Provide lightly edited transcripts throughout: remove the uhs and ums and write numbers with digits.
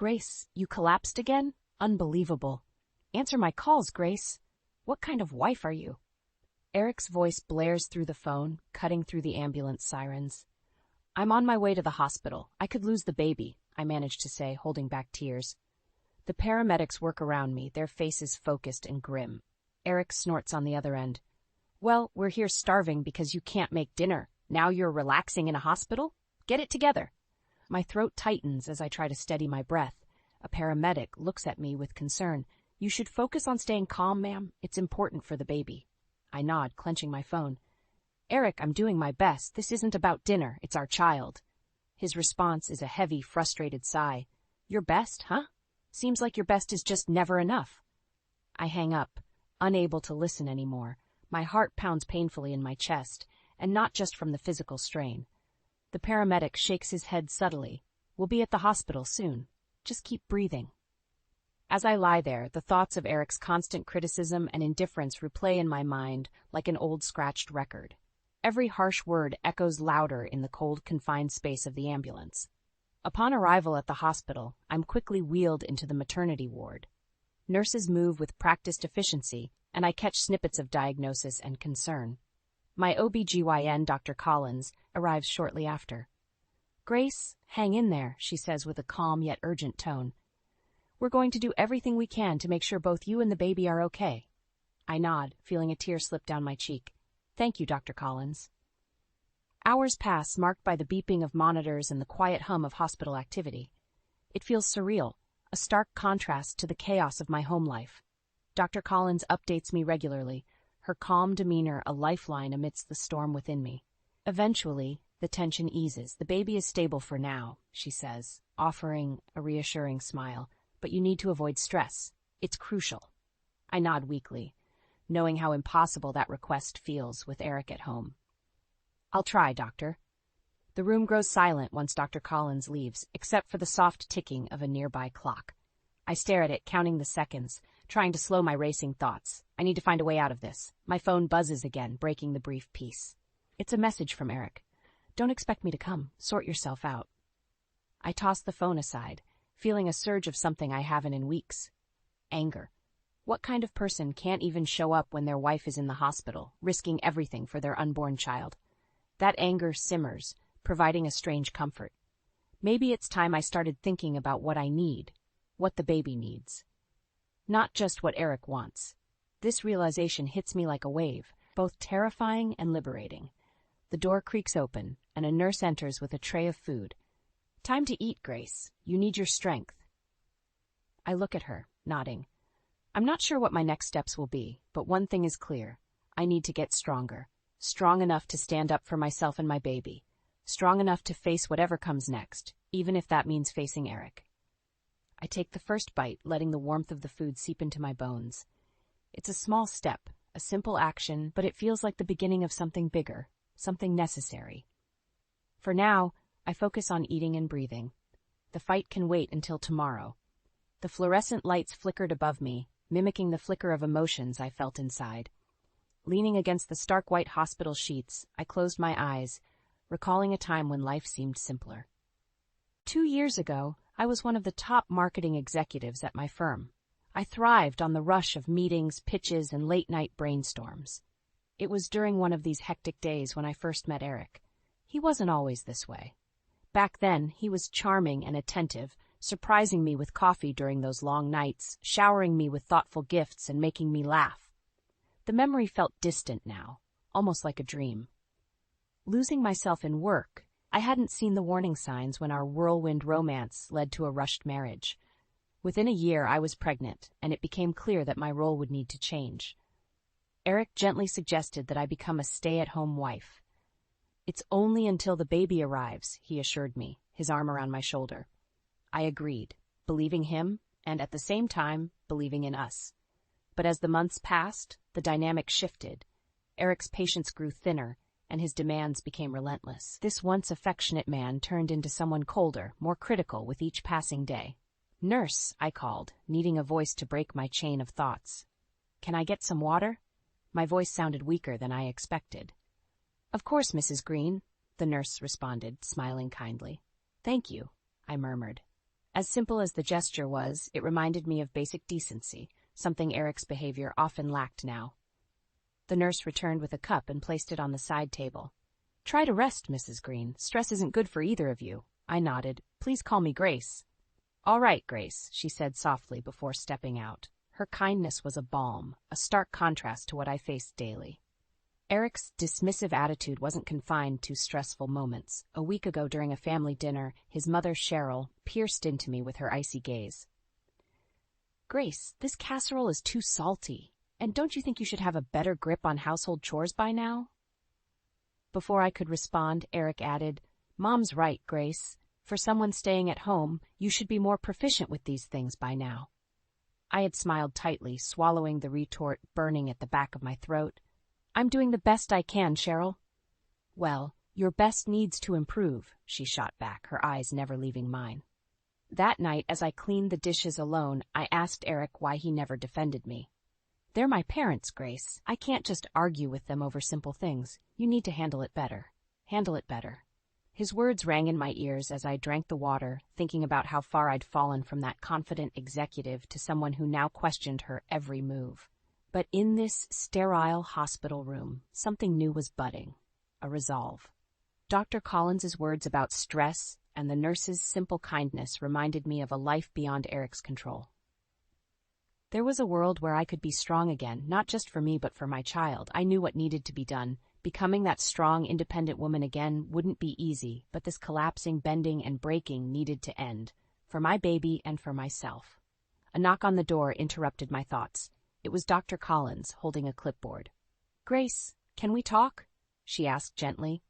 Grace, you collapsed again? Unbelievable. Answer my calls, Grace. What kind of wife are you? Eric's voice blares through the phone, cutting through the ambulance sirens. I'm on my way to the hospital. I could lose the baby, I managed to say, holding back tears. The paramedics work around me, their faces focused and grim. Eric snorts on the other end. Well, we're here starving because you can't make dinner. Now you're relaxing in a hospital? Get it together. My throat tightens as I try to steady my breath. A paramedic looks at me with concern. You should focus on staying calm, ma'am. It's important for the baby. I nod, clenching my phone. Eric, I'm doing my best. This isn't about dinner. It's our child. His response is a heavy, frustrated sigh. Your best, huh? Seems like your best is just never enough. I hang up, unable to listen anymore. My heart pounds painfully in my chest, and not just from the physical strain. The paramedic shakes his head subtly. We'll be at the hospital soon. Just keep breathing. As I lie there, the thoughts of Eric's constant criticism and indifference replay in my mind like an old scratched record. Every harsh word echoes louder in the cold, confined space of the ambulance. Upon arrival at the hospital, I'm quickly wheeled into the maternity ward. Nurses move with practiced efficiency, and I catch snippets of diagnosis and concern. My OB/GYN, Dr. Collins, arrives shortly after. Grace, hang in there, she says with a calm yet urgent tone. We're going to do everything we can to make sure both you and the baby are okay. I nod, feeling a tear slip down my cheek. Thank you, Dr. Collins. Hours pass, marked by the beeping of monitors and the quiet hum of hospital activity. It feels surreal, a stark contrast to the chaos of my home life. Dr. Collins updates me regularly, her calm demeanor a lifeline amidst the storm within me. Eventually, the tension eases. The baby is stable for now, she says, offering a reassuring smile. But you need to avoid stress. It's crucial. I nod weakly, knowing how impossible that request feels with Eric at home. I'll try, Doctor. The room grows silent once Dr. Collins leaves, except for the soft ticking of a nearby clock. I stare at it, counting the seconds, trying to slow my racing thoughts. I need to find a way out of this. My phone buzzes again, breaking the brief peace. It's a message from Eric. Don't expect me to come. Sort yourself out. I toss the phone aside, feeling a surge of something I haven't in weeks. Anger. What kind of person can't even show up when their wife is in the hospital, risking everything for their unborn child? That anger simmers, providing a strange comfort. Maybe it's time I started thinking about what I need, what the baby needs. Not just what Eric wants. This realization hits me like a wave, both terrifying and liberating. The door creaks open, and a nurse enters with a tray of food. Time to eat, Grace. You need your strength. I look at her, nodding. I'm not sure what my next steps will be, but one thing is clear. I need to get stronger. Strong enough to stand up for myself and my baby. Strong enough to face whatever comes next, even if that means facing Eric. I take the first bite, letting the warmth of the food seep into my bones. It's a small step, a simple action, but it feels like the beginning of something bigger, something necessary. For now, I focus on eating and breathing. The fight can wait until tomorrow. The fluorescent lights flickered above me, mimicking the flicker of emotions I felt inside. Leaning against the stark white hospital sheets, I closed my eyes, recalling a time when life seemed simpler. 2 years ago, I was one of the top marketing executives at my firm. I thrived on the rush of meetings, pitches, and late-night brainstorms. It was during one of these hectic days when I first met Eric. He wasn't always this way. Back then, he was charming and attentive, surprising me with coffee during those long nights, showering me with thoughtful gifts and making me laugh. The memory felt distant now, almost like a dream. Losing myself in work, I hadn't seen the warning signs when our whirlwind romance led to a rushed marriage. Within a year, I was pregnant, and it became clear that my role would need to change. Eric gently suggested that I become a stay-at-home wife. It's only until the baby arrives, he assured me, his arm around my shoulder. I agreed, believing him, and at the same time, believing in us. But as the months passed, the dynamic shifted. Eric's patience grew thinner, and his demands became relentless. This once affectionate man turned into someone colder, more critical with each passing day. Nurse, I called, needing a voice to break my chain of thoughts. Can I get some water? My voice sounded weaker than I expected. Of course, Mrs. Green, the nurse responded, smiling kindly. Thank you, I murmured. As simple as the gesture was, it reminded me of basic decency, something Eric's behavior often lacked now. The nurse returned with a cup and placed it on the side table. "Try to rest, Mrs. Green. Stress isn't good for either of you." I nodded. "Please call me Grace." "All right, Grace," she said softly before stepping out. Her kindness was a balm, a stark contrast to what I faced daily. Eric's dismissive attitude wasn't confined to stressful moments. A week ago during a family dinner, his mother, Cheryl, pierced into me with her icy gaze. "Grace, this casserole is too salty. And don't you think you should have a better grip on household chores by now?" Before I could respond, Eric added, "Mom's right, Grace. For someone staying at home, you should be more proficient with these things by now." I had smiled tightly, swallowing the retort burning at the back of my throat. "I'm doing the best I can, Cheryl." "Well, your best needs to improve," she shot back, her eyes never leaving mine. That night, as I cleaned the dishes alone, I asked Eric why he never defended me. "They're my parents, Grace. I can't just argue with them over simple things. You need to handle it better. Handle it better." His words rang in my ears as I drank the water, thinking about how far I'd fallen from that confident executive to someone who now questioned her every move. But in this sterile hospital room, something new was budding, a resolve. Dr. Collins's words about stress and the nurse's simple kindness reminded me of a life beyond Eric's control. There was a world where I could be strong again, not just for me but for my child. I knew what needed to be done. Becoming that strong, independent woman again wouldn't be easy, but this collapsing, bending, and breaking needed to end, for my baby and for myself. A knock on the door interrupted my thoughts. It was Dr. Collins, holding a clipboard. "Grace, can we talk?" she asked gently.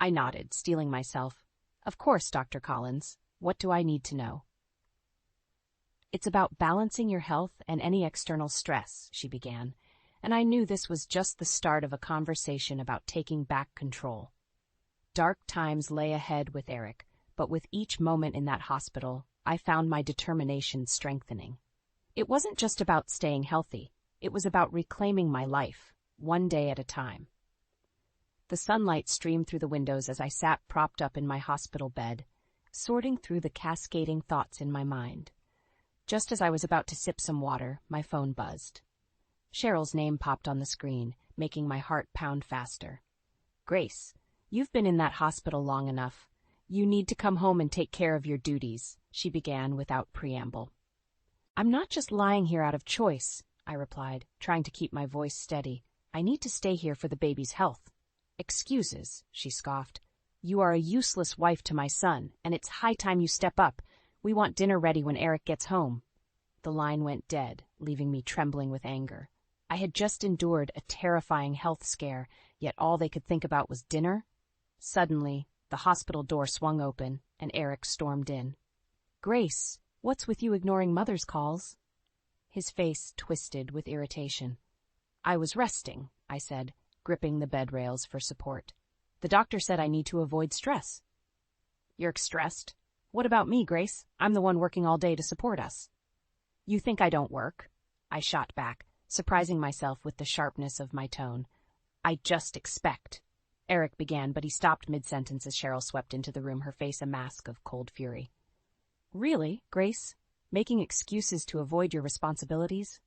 I nodded, steeling myself. "Of course, Dr. Collins. What do I need to know?" "It's about balancing your health and any external stress," she began, and I knew this was just the start of a conversation about taking back control. Dark times lay ahead with Eric, but with each moment in that hospital, I found my determination strengthening. It wasn't just about staying healthy. It was about reclaiming my life, one day at a time. The sunlight streamed through the windows as I sat propped up in my hospital bed, sorting through the cascading thoughts in my mind. Just as I was about to sip some water, my phone buzzed. Cheryl's name popped on the screen, making my heart pound faster. "Grace, you've been in that hospital long enough. You need to come home and take care of your duties," she began without preamble. "I'm not just lying here out of choice," I replied, trying to keep my voice steady. "I need to stay here for the baby's health." "Excuses," she scoffed. "You are a useless wife to my son, and it's high time you step up. We want dinner ready when Eric gets home." The line went dead, leaving me trembling with anger. I had just endured a terrifying health scare, yet all they could think about was dinner. Suddenly, the hospital door swung open, and Eric stormed in. "Grace, what's with you ignoring mother's calls?" His face twisted with irritation. "I was resting," I said, gripping the bed rails for support. "The doctor said I need to avoid stress." "You're stressed. What about me, Grace? I'm the one working all day to support us." "You think I don't work?" I shot back, surprising myself with the sharpness of my tone. "I just expect." Eric began, but he stopped mid-sentence as Cheryl swept into the room, her face a mask of cold fury. "Really, Grace? Making excuses to avoid your responsibilities?"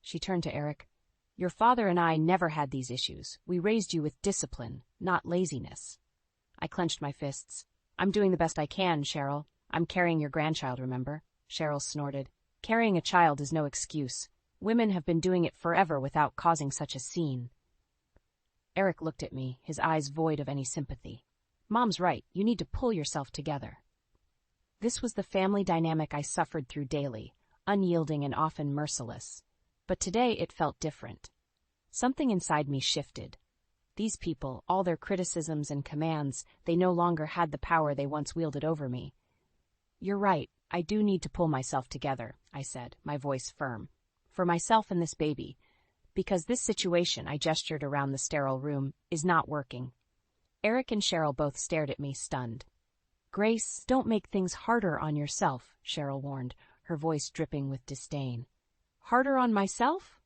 She turned to Eric. "Your father and I never had these issues. We raised you with discipline, not laziness." I clenched my fists. "I'm doing the best I can, Cheryl. I'm carrying your grandchild, remember?" Cheryl snorted. "Carrying a child is no excuse. Women have been doing it forever without causing such a scene." Eric looked at me, his eyes void of any sympathy. "Mom's right. You need to pull yourself together." This was the family dynamic I suffered through daily, unyielding and often merciless. But today it felt different. Something inside me shifted. These people, all their criticisms and commands, they no longer had the power they once wielded over me. "You're right. I do need to pull myself together," I said, my voice firm. "For myself and this baby. Because this situation," I gestured around the sterile room, "is not working." Eric and Cheryl both stared at me, stunned. "Grace, don't make things harder on yourself," Cheryl warned, her voice dripping with disdain. "Harder on myself?"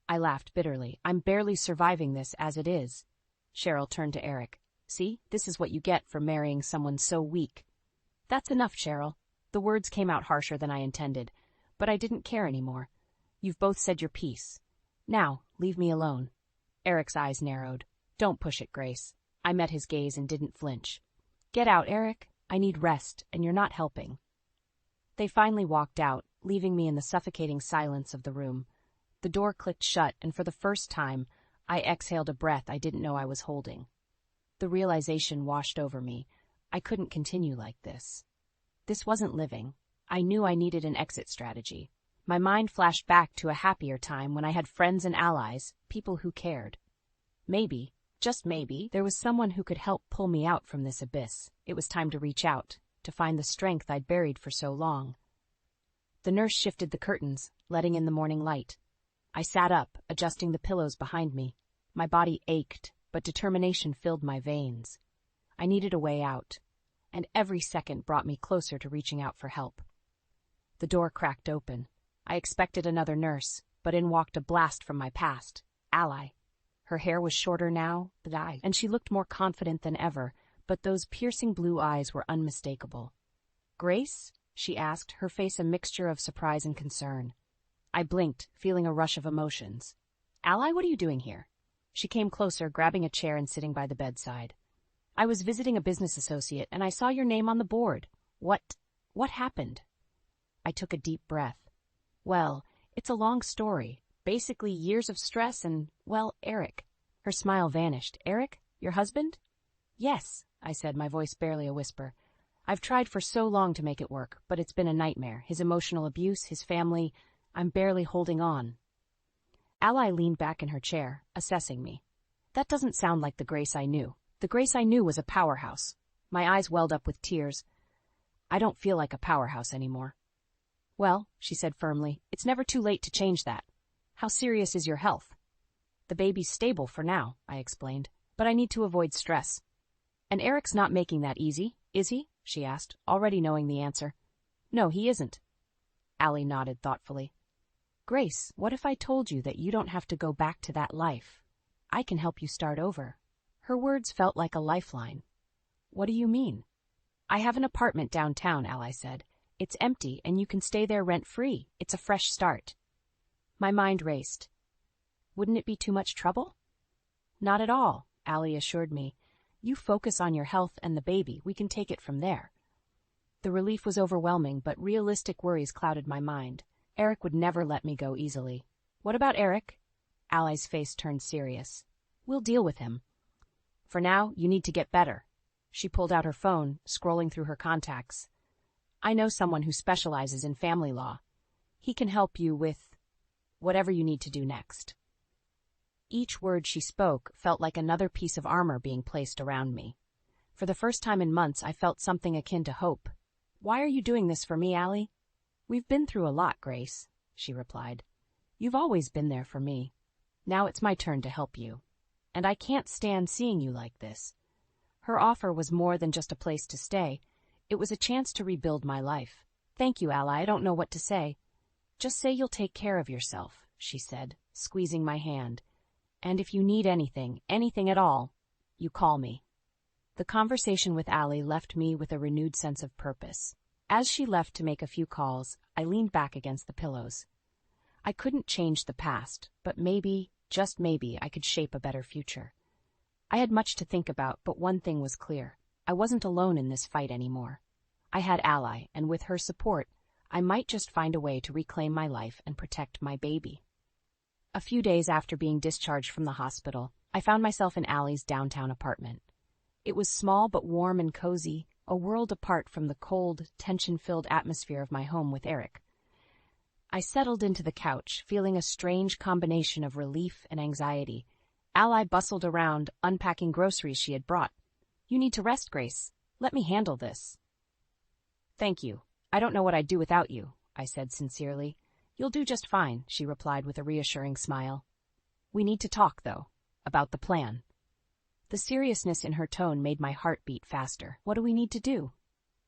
I laughed bitterly. "I'm barely surviving this as it is." Cheryl turned to Eric. "See, this is what you get for marrying someone so weak." "That's enough, Cheryl." The words came out harsher than I intended, but I didn't care anymore. You've both said your piece. Now, leave me alone. Eric's eyes narrowed. Don't push it, Grace. I met his gaze and didn't flinch. Get out, Eric. I need rest, and you're not helping. They finally walked out, leaving me in the suffocating silence of the room. The door clicked shut, and for the first time, I exhaled a breath I didn't know I was holding. The realization washed over me. I couldn't continue like this. This wasn't living. I knew I needed an exit strategy. My mind flashed back to a happier time when I had friends and allies, people who cared. Maybe, just maybe, there was someone who could help pull me out from this abyss. It was time to reach out, to find the strength I'd buried for so long. The nurse shifted the curtains, letting in the morning light. I sat up, adjusting the pillows behind me. My body ached, but determination filled my veins. I needed a way out, and every second brought me closer to reaching out for help. The door cracked open. I expected another nurse, but in walked a blast from my past, Ally. Her hair was shorter now, and she looked more confident than ever, but those piercing blue eyes were unmistakable. Grace? She asked, her face a mixture of surprise and concern. I blinked, feeling a rush of emotions. Ally, what are you doing here? She came closer, grabbing a chair and sitting by the bedside. I was visiting a business associate, and I saw your name on the board. What happened? I took a deep breath. Well, it's a long story. Basically years of stress and, well, Eric. Her smile vanished. Eric? Your husband? Yes, I said, my voice barely a whisper. I've tried for so long to make it work, but it's been a nightmare. His emotional abuse, his family, I'm barely holding on. Ally leaned back in her chair, assessing me. That doesn't sound like the Grace I knew. The Grace I knew was a powerhouse. My eyes welled up with tears. I don't feel like a powerhouse anymore. Well, she said firmly, it's never too late to change that. How serious is your health? The baby's stable for now, I explained, but I need to avoid stress. And Eric's not making that easy, is he? She asked, already knowing the answer. No, he isn't. Ally nodded thoughtfully. Grace, what if I told you that you don't have to go back to that life? I can help you start over. Her words felt like a lifeline. What do you mean? I have an apartment downtown, Ally said. It's empty, and you can stay there rent-free. It's a fresh start. My mind raced. Wouldn't it be too much trouble? Not at all, Ally assured me. You focus on your health and the baby. We can take it from there. The relief was overwhelming, but realistic worries clouded my mind. Eric would never let me go easily. What about Eric? Ally's face turned serious. We'll deal with him. For now, you need to get better. She pulled out her phone, scrolling through her contacts. I know someone who specializes in family law. He can help you with whatever you need to do next. Each word she spoke felt like another piece of armor being placed around me. For the first time in months, I felt something akin to hope. Why are you doing this for me, Ally? We've been through a lot, Grace, she replied. You've always been there for me. Now it's my turn to help you. And I can't stand seeing you like this. Her offer was more than just a place to stay. It was a chance to rebuild my life. Thank you, Ally. I don't know what to say. Just say you'll take care of yourself, she said, squeezing my hand. And if you need anything at all, you call me. The conversation with Ally left me with a renewed sense of purpose. As she left to make a few calls, I leaned back against the pillows. I couldn't change the past, but maybe, just maybe, I could shape a better future. I had much to think about, but one thing was clear. I wasn't alone in this fight anymore. I had Ally, and with her support, I might just find a way to reclaim my life and protect my baby. A few days after being discharged from the hospital, I found myself in Ally's downtown apartment. It was small but warm and cozy, a world apart from the cold, tension-filled atmosphere of my home with Eric. I settled into the couch, feeling a strange combination of relief and anxiety. Ally bustled around, unpacking groceries she had brought. You need to rest, Grace. Let me handle this. Thank you. I don't know what I'd do without you, I said sincerely. You'll do just fine, she replied with a reassuring smile. We need to talk, though, about the plan. The seriousness in her tone made my heart beat faster. What do we need to do?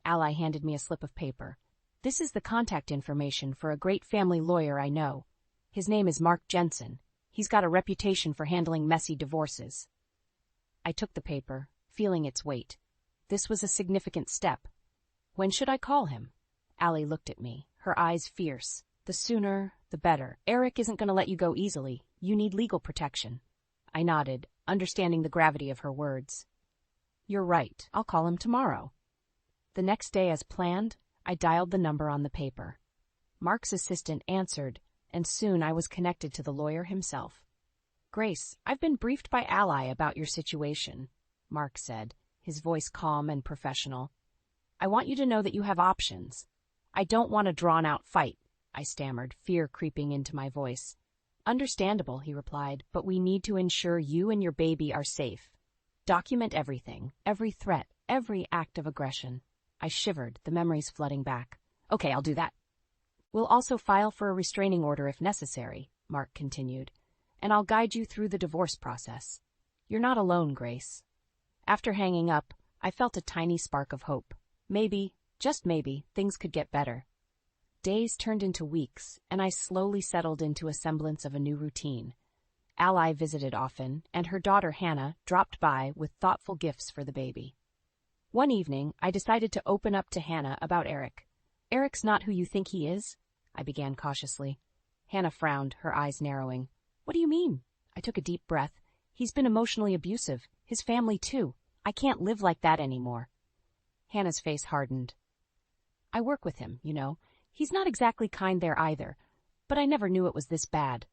Ally handed me a slip of paper. This is the contact information for a great family lawyer I know. His name is Mark Jensen. He's got a reputation for handling messy divorces. I took the paper, feeling its weight. This was a significant step. When should I call him? Allie looked at me, her eyes fierce. The sooner, the better. Eric isn't going to let you go easily. You need legal protection. I nodded, understanding the gravity of her words. You're right. I'll call him tomorrow. The next day, as planned, I dialed the number on the paper. Mark's assistant answered, and soon I was connected to the lawyer himself. Grace, I've been briefed by Ally about your situation, Mark said, his voice calm and professional. I want you to know that you have options. I don't want a drawn-out fight, I stammered, fear creeping into my voice. Understandable, he replied, but we need to ensure you and your baby are safe. Document everything, every threat, every act of aggression. I shivered, the memories flooding back. Okay, I'll do that. We'll also file for a restraining order if necessary, Mark continued, and I'll guide you through the divorce process. You're not alone, Grace. After hanging up, I felt a tiny spark of hope. Maybe, just maybe, things could get better. Days turned into weeks, and I slowly settled into a semblance of a new routine. Ally visited often, and her daughter Hannah dropped by with thoughtful gifts for the baby. One evening, I decided to open up to Hannah about Eric. Eric's not who you think he is, I began cautiously. Hannah frowned, her eyes narrowing. What do you mean? I took a deep breath. He's been emotionally abusive. His family, too. I can't live like that anymore. Hannah's face hardened. I work with him, you know. He's not exactly kind there either, but I never knew it was this bad.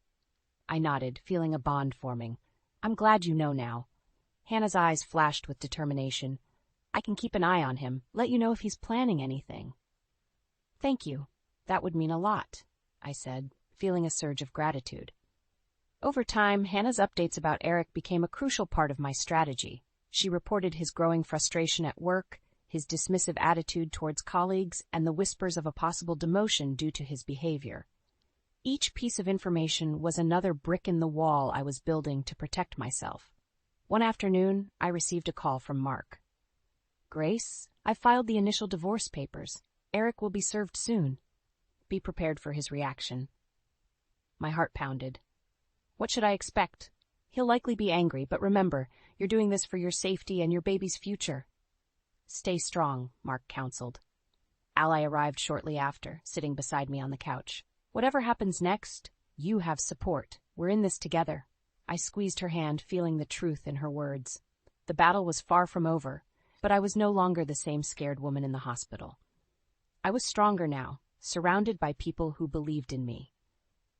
I nodded, feeling a bond forming. I'm glad you know now. Hannah's eyes flashed with determination. I can keep an eye on him, let you know if he's planning anything. Thank you. That would mean a lot, I said, feeling a surge of gratitude. Over time, Hannah's updates about Eric became a crucial part of my strategy. She reported his growing frustration at work, his dismissive attitude towards colleagues, and the whispers of a possible demotion due to his behavior. Each piece of information was another brick in the wall I was building to protect myself. One afternoon, I received a call from Mark. Grace, I filed the initial divorce papers. Eric will be served soon. Be prepared for his reaction. My heart pounded. What should I expect? He'll likely be angry, but remember, you're doing this for your safety and your baby's future. Stay strong, Mark counseled. Ally arrived shortly after, sitting beside me on the couch. Whatever happens next, you have support. We're in this together. I squeezed her hand, feeling the truth in her words. The battle was far from over, but I was no longer the same scared woman in the hospital. I was stronger now, surrounded by people who believed in me.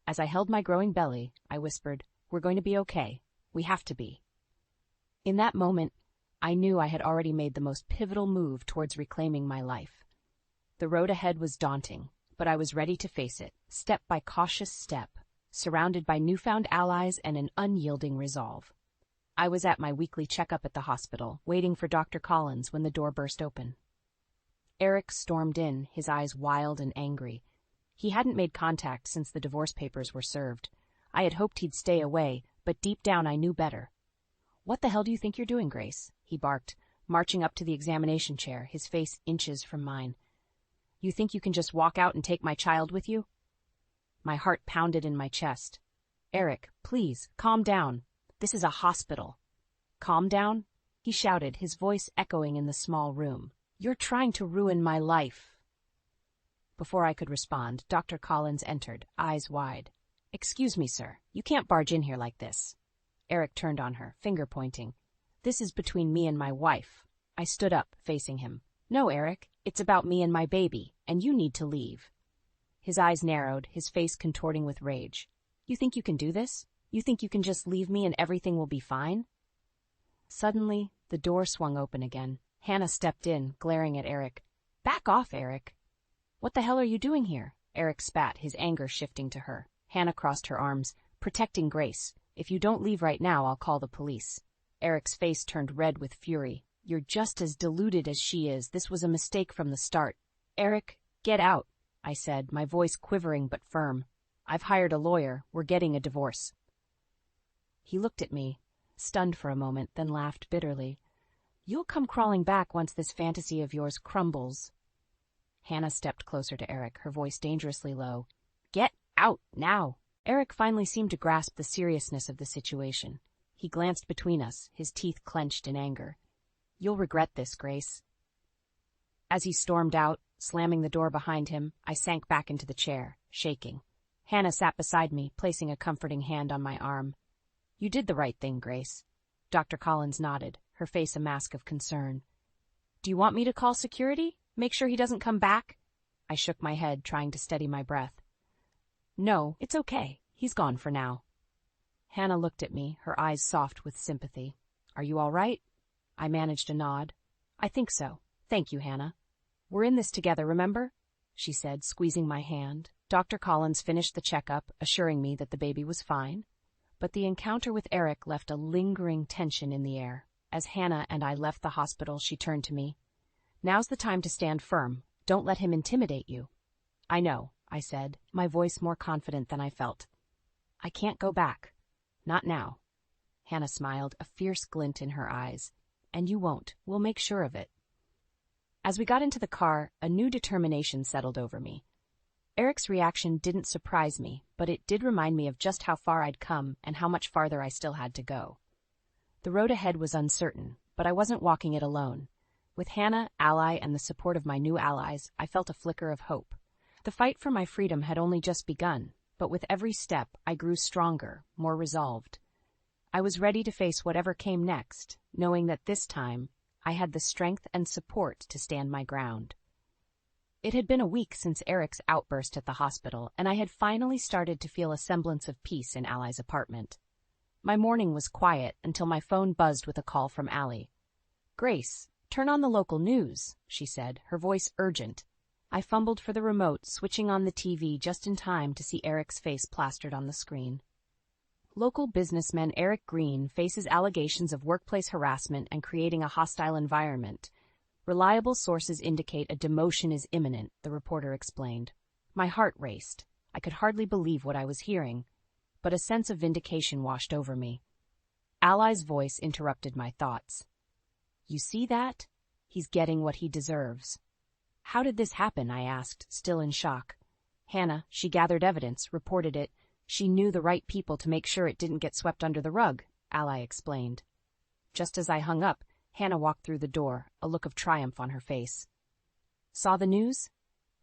As I held my growing belly, I whispered, We're going to be okay. We have to be. In that moment, I knew I had already made the most pivotal move towards reclaiming my life. The road ahead was daunting, but I was ready to face it, step by cautious step, surrounded by newfound allies and an unyielding resolve. I was at my weekly checkup at the hospital, waiting for Dr. Collins when the door burst open. Eric stormed in, his eyes wild and angry. He hadn't made contact since the divorce papers were served. I had hoped he'd stay away, but deep down I knew better. What the hell do you think you're doing, Grace? He barked, marching up to the examination chair, his face inches from mine. You think you can just walk out and take my child with you? My heart pounded in my chest. Eric, please, calm down. This is a hospital. Calm down? He shouted, his voice echoing in the small room. You're trying to ruin my life. Before I could respond, Dr. Collins entered, eyes wide. Excuse me, sir. You can't barge in here like this. Eric turned on her, finger pointing. This is between me and my wife. I stood up, facing him. No, Eric, it's about me and my baby, and you need to leave. His eyes narrowed, his face contorting with rage. You think you can do this? You think you can just leave me and everything will be fine? Suddenly, the door swung open again. Hannah stepped in, glaring at Eric. Back off, Eric. What the hell are you doing here? Eric spat, his anger shifting to her. Hannah crossed her arms. Protecting Grace. If you don't leave right now, I'll call the police. Eric's face turned red with fury. You're just as deluded as she is. This was a mistake from the start. Eric, get out, I said, my voice quivering but firm. I've hired a lawyer. We're getting a divorce. He looked at me, stunned for a moment, then laughed bitterly. You'll come crawling back once this fantasy of yours crumbles. Hannah stepped closer to Eric, her voice dangerously low. Get out, now! Eric finally seemed to grasp the seriousness of the situation. He glanced between us, his teeth clenched in anger. You'll regret this, Grace. As he stormed out, Slamming the door behind him, I sank back into the chair, shaking. Hannah sat beside me, placing a comforting hand on my arm. "You did the right thing, Grace." Dr. Collins nodded, her face a mask of concern. "Do you want me to call security? Make sure he doesn't come back?" I shook my head, trying to steady my breath. "No, it's okay. He's gone for now." Hannah looked at me, her eyes soft with sympathy. "Are you all right?" I managed a nod. "I think so. Thank you, Hannah." "We're in this together, remember?" she said, squeezing my hand. Dr. Collins finished the checkup, assuring me that the baby was fine. But the encounter with Eric left a lingering tension in the air. As Hannah and I left the hospital, she turned to me. "Now's the time to stand firm. Don't let him intimidate you." "I know," I said, my voice more confident than I felt. "I can't go back. Not now." Hannah smiled, a fierce glint in her eyes. "And you won't. We'll make sure of it." As we got into the car, a new determination settled over me. Eric's reaction didn't surprise me, but it did remind me of just how far I'd come and how much farther I still had to go. The road ahead was uncertain, but I wasn't walking it alone. With Hannah, Ally, and the support of my new allies, I felt a flicker of hope. The fight for my freedom had only just begun, but with every step, I grew stronger, more resolved. I was ready to face whatever came next, knowing that this time, I had the strength and support to stand my ground. It had been a week since Eric's outburst at the hospital, and I had finally started to feel a semblance of peace in Ally's apartment. My morning was quiet until my phone buzzed with a call from Allie. "Grace, turn on the local news," she said, her voice urgent. I fumbled for the remote, switching on the TV just in time to see Eric's face plastered on the screen. Local businessman Eric Green faces allegations of workplace harassment and creating a hostile environment. Reliable sources indicate a demotion is imminent, the reporter explained. My heart raced. I could hardly believe what I was hearing, but a sense of vindication washed over me. Ally's voice interrupted my thoughts. "You see that? He's getting what he deserves." "How did this happen?" I asked, still in shock. "Hannah, she gathered evidence, reported it. She knew the right people to make sure it didn't get swept under the rug," Ally explained. Just as I hung up, Hannah walked through the door, a look of triumph on her face. "Saw the news?"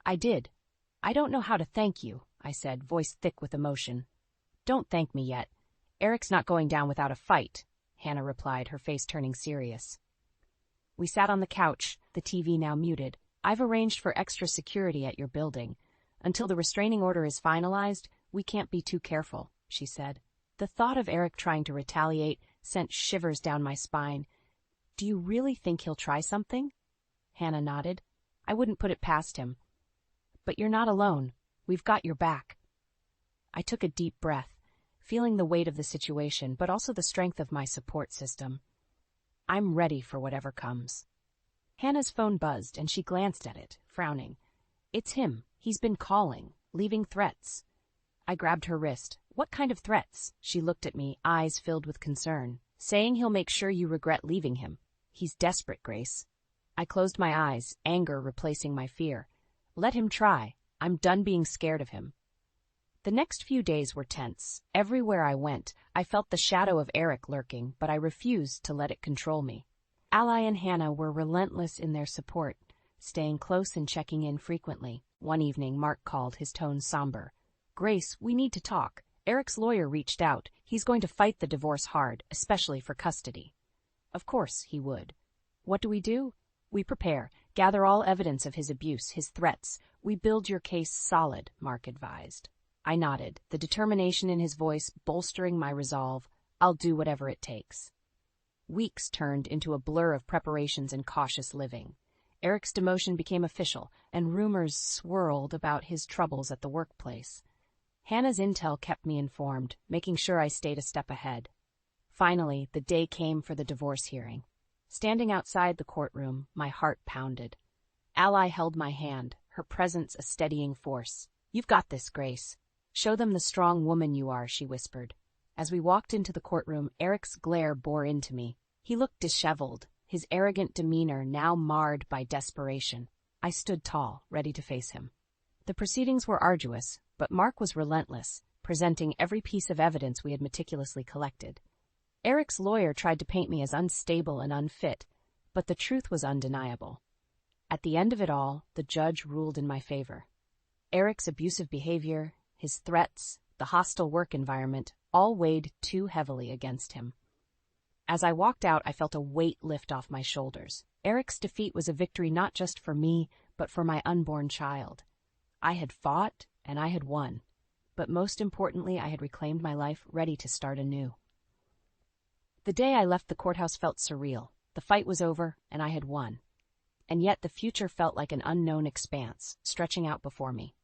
"I did. I don't know how to thank you," I said, voice thick with emotion. "Don't thank me yet. Eric's not going down without a fight," Hannah replied, her face turning serious. We sat on the couch, the TV now muted. "I've arranged for extra security at your building. Until the restraining order is finalized, we can't be too careful," she said. The thought of Eric trying to retaliate sent shivers down my spine. "Do you really think he'll try something?" Hannah nodded. "I wouldn't put it past him. But you're not alone. We've got your back." I took a deep breath, feeling the weight of the situation, but also the strength of my support system. I'm ready for whatever comes. Hannah's phone buzzed, and she glanced at it, frowning. "It's him. He's been calling, leaving threats." I grabbed her wrist. "What kind of threats?" She looked at me, eyes filled with concern. "Saying he'll make sure you regret leaving him. He's desperate, Grace." I closed my eyes, anger replacing my fear. "Let him try. I'm done being scared of him." The next few days were tense. Everywhere I went, I felt the shadow of Eric lurking, but I refused to let it control me. Ally and Hannah were relentless in their support, staying close and checking in frequently. One evening, Mark called, his tone somber. "Grace, we need to talk. Eric's lawyer reached out. He's going to fight the divorce hard, especially for custody." Of course he would. "What do? We prepare, gather all evidence of his abuse, his threats. We build your case solid," Mark advised. I nodded, the determination in his voice bolstering my resolve. I'll do whatever it takes. Weeks turned into a blur of preparations and cautious living. Eric's demotion became official, and rumors swirled about his troubles at the workplace. Hannah's intel kept me informed, making sure I stayed a step ahead. Finally, the day came for the divorce hearing. Standing outside the courtroom, my heart pounded. Ally held my hand, her presence a steadying force. "You've got this, Grace. Show them the strong woman you are," she whispered. As we walked into the courtroom, Eric's glare bore into me. He looked disheveled, his arrogant demeanor now marred by desperation. I stood tall, ready to face him. The proceedings were arduous, but Mark was relentless, presenting every piece of evidence we had meticulously collected. Eric's lawyer tried to paint me as unstable and unfit, but the truth was undeniable. At the end of it all, the judge ruled in my favor. Eric's abusive behavior, his threats, the hostile work environment, all weighed too heavily against him. As I walked out, I felt a weight lift off my shoulders. Eric's defeat was a victory not just for me, but for my unborn child. I had fought, and I had won. But most importantly, I had reclaimed my life, ready to start anew. The day I left the courthouse felt surreal. The fight was over, and I had won. And yet the future felt like an unknown expanse, stretching out before me.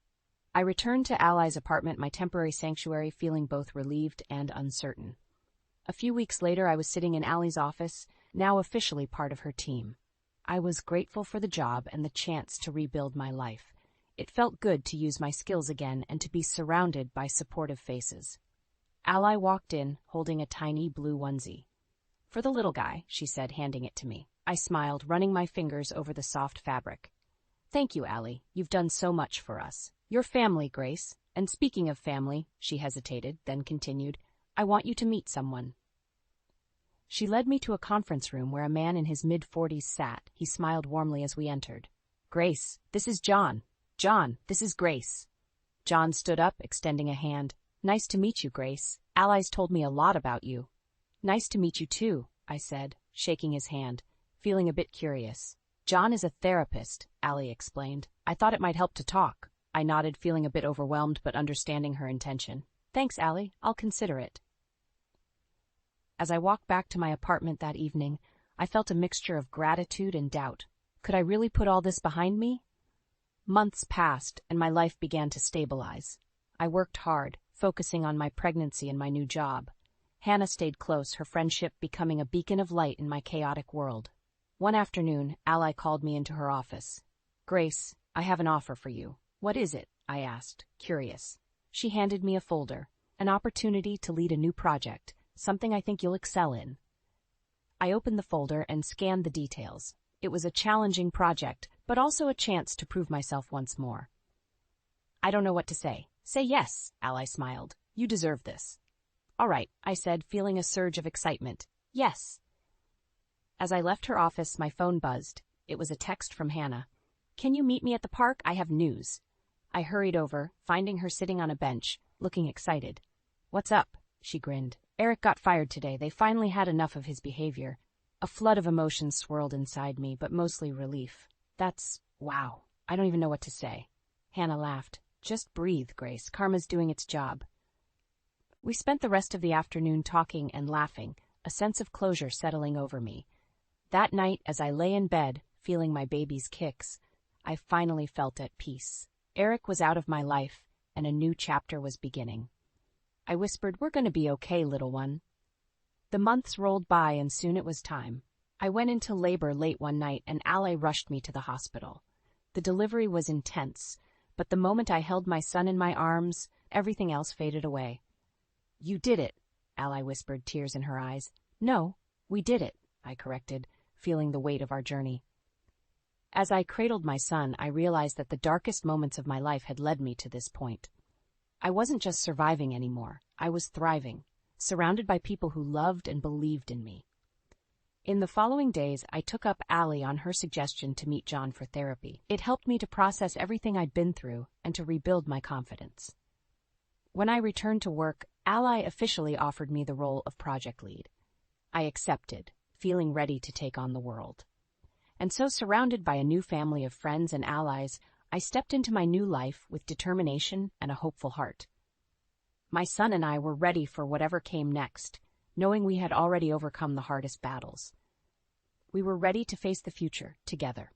I returned to Ally's apartment, my temporary sanctuary, feeling both relieved and uncertain. A few weeks later, I was sitting in Ally's office, now officially part of her team. I was grateful for the job and the chance to rebuild my life. It felt good to use my skills again and to be surrounded by supportive faces. Ally walked in, holding a tiny blue onesie. "For the little guy," she said, handing it to me. I smiled, running my fingers over the soft fabric. "Thank you, Ally. You've done so much for us. Your family, Grace. And speaking of family," she hesitated, then continued, "I want you to meet someone." She led me to a conference room where a man in his mid-40s sat. He smiled warmly as we entered. "Grace, this is John. John, this is Grace." John stood up, extending a hand. "Nice to meet you, Grace. Ally's told me a lot about you." "Nice to meet you too," I said, shaking his hand, feeling a bit curious. "John is a therapist," Ally explained. "I thought it might help to talk." I nodded, feeling a bit overwhelmed but understanding her intention. "Thanks, Ally. I'll consider it." As I walked back to my apartment that evening, I felt a mixture of gratitude and doubt. Could I really put all this behind me? Months passed, and my life began to stabilize. I worked hard, focusing on my pregnancy and my new job. Hannah stayed close, her friendship becoming a beacon of light in my chaotic world. One afternoon, Ally called me into her office. "Grace, I have an offer for you." "What is it?" I asked, curious. She handed me a folder, an opportunity to lead a new project, something I think you'll excel in. I opened the folder and scanned the details. It was a challenging project, but also a chance to prove myself once more. "I don't know what to say." "Say yes," Ally smiled. "You deserve this." "All right," I said, feeling a surge of excitement. "Yes." As I left her office, my phone buzzed. It was a text from Hannah. "Can you meet me at the park? I have news." I hurried over, finding her sitting on a bench, looking excited. "What's up?" She grinned. "Eric got fired today. They finally had enough of his behavior." A flood of emotions swirled inside me, but mostly relief. Wow. I don't even know what to say. Hannah laughed. "Just breathe, Grace. Karma's doing its job." We spent the rest of the afternoon talking and laughing, a sense of closure settling over me. That night, as I lay in bed, feeling my baby's kicks, I finally felt at peace. Eric was out of my life, and a new chapter was beginning. I whispered, "We're going to be okay, little one." The months rolled by, and soon it was time. I went into labor late one night, and Ally rushed me to the hospital. The delivery was intense, but the moment I held my son in my arms, everything else faded away. "You did it," Ally whispered, tears in her eyes. "No, we did it," I corrected, feeling the weight of our journey. As I cradled my son, I realized that the darkest moments of my life had led me to this point. I wasn't just surviving anymore. I was thriving, surrounded by people who loved and believed in me. In the following days, I took up Ally on her suggestion to meet John for therapy. It helped me to process everything I'd been through and to rebuild my confidence. When I returned to work, Ally officially offered me the role of project lead. I accepted, feeling ready to take on the world. And so, surrounded by a new family of friends and allies, I stepped into my new life with determination and a hopeful heart. My son and I were ready for whatever came next, knowing we had already overcome the hardest battles. We were ready to face the future together.